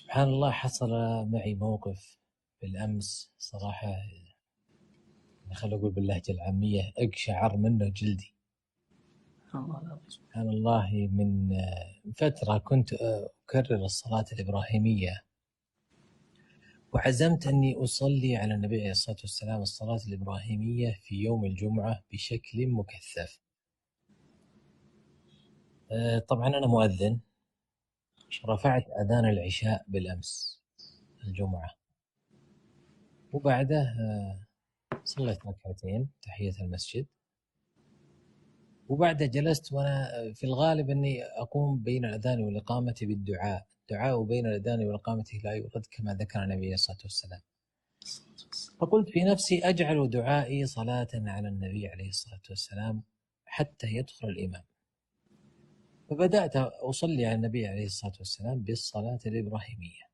سبحان الله، حصل معي موقف بالأمس صراحة، خليني أقول باللهجة العامية أقشعر منه جلدي. سبحان الله، من فترة كنت أكرر الصلاة الإبراهيمية، وعزمت أني أصلي على النبي عليه الصلاة والسلام الصلاة الإبراهيمية في يوم الجمعة بشكل مكثف. طبعا أنا مؤذن، رفعت أذان العشاء بالأمس الجمعة، وبعده صليت ركعتين تحية المسجد، وبعدها جلست وأنا في الغالب أني أقوم بين الأذان والإقامة بالدعاء، الدعاء بين الأذان والإقامة لا يرد كما ذكر النبي عليه الصلاة والسلام. فقلت في نفسي أجعل دعائي صلاة على النبي عليه الصلاة والسلام حتى يدخل الإمام، فبدأت أصلي على النبي عليه الصلاة والسلام بالصلاة الإبراهيمية،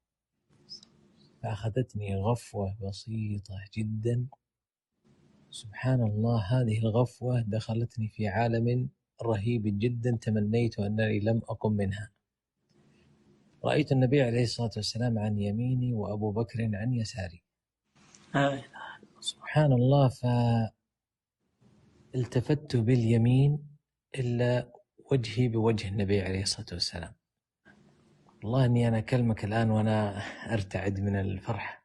فأخذتني غفوة بسيطة جدا. سبحان الله، هذه الغفوة دخلتني في عالم رهيب جدا تمنيت أنني لم أقم منها. رأيت النبي عليه الصلاة والسلام عن يميني وأبو بكر عن يساري. سبحان الله، فالتفت باليمين إلا وجهي بوجه النبي عليه الصلاة والسلام. والله أني أنا أكلمك الآن وأنا أرتعد من الفرح.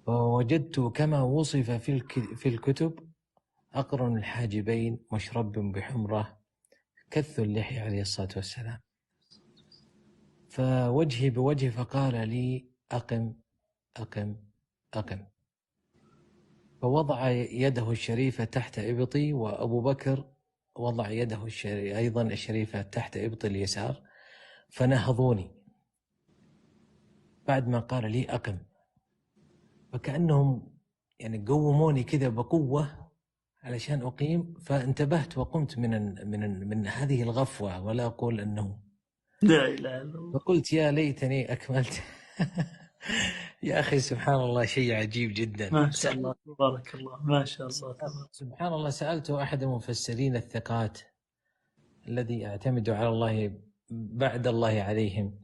ووجدت كما وصف في الكتب أقرن الحاجبين، مشرب بحمرة، كث اللحية عليه الصلاة والسلام. فوجهي بوجه، فقال لي أقم أقم أقم، فوضع يده الشريفة تحت إبطي، وأبو بكر وضع يده أيضا الشريفة تحت إبطي اليسار، فنهضوني بعد ما قال لي أقم، فكأنهم يعني قوموني كذا بقوة علشان أقيم. فانتبهت وقمت من هذه الغفوة، ولا أقول أنه لا إله إلا الله. فقلت يا ليتني أكملت. يا أخي سبحان الله، شيء عجيب جدا. ما شاء الله تبارك الله، ما شاء الله سبحان الله. سألت أحد المفسرين الثقات الذي أعتمد على الله بعد الله عليهم،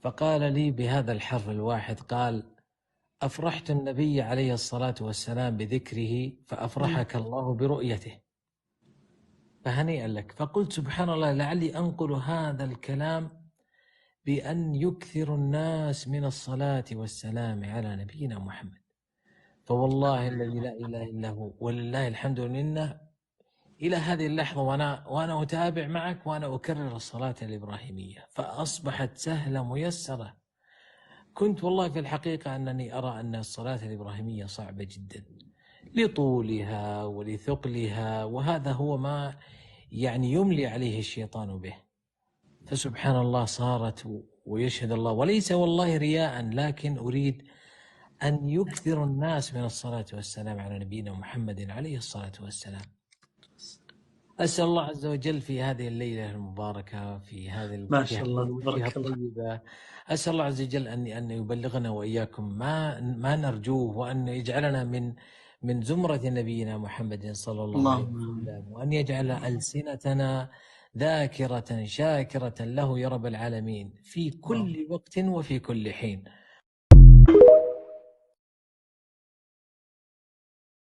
فقال لي بهذا الحرف الواحد، قال: أفرحت النبي عليه الصلاة والسلام بذكره فأفرحك الله برؤيته، فهنيئا لك. فقلت سبحان الله، لعلي أنقل هذا الكلام بأن يكثر الناس من الصلاة والسلام على نبينا محمد. فوالله الذي لا إله إلا هو ولله الحمد لله، إلى هذه اللحظة وأنا أتابع معك وأنا أكرر الصلاة الإبراهيمية، فأصبحت سهلة ميسرة. كنت والله في الحقيقة أنني أرى أن الصلاة الإبراهيمية صعبة جدا لطولها ولثقلها، وهذا هو ما يعني يملي عليه الشيطان به. فسبحان الله صارت، ويشهد الله، وليس والله رياء، لكن أريد أن يكثر الناس من الصلاة والسلام على نبينا محمد عليه الصلاة والسلام. أسأل الله عز وجل في هذه الليلة المباركة، في هذه ما شاء الله الوجهة تبارك الله، الطيبة، أسأل الله عز وجل أن يبلغنا وإياكم ما نرجوه، وأن يجعلنا من زمرة نبينا محمد صلى الله عليه وسلم، وأن يجعل ألسنتنا ذاكرة شاكرة له يا رب العالمين في كل وقت وفي كل حين.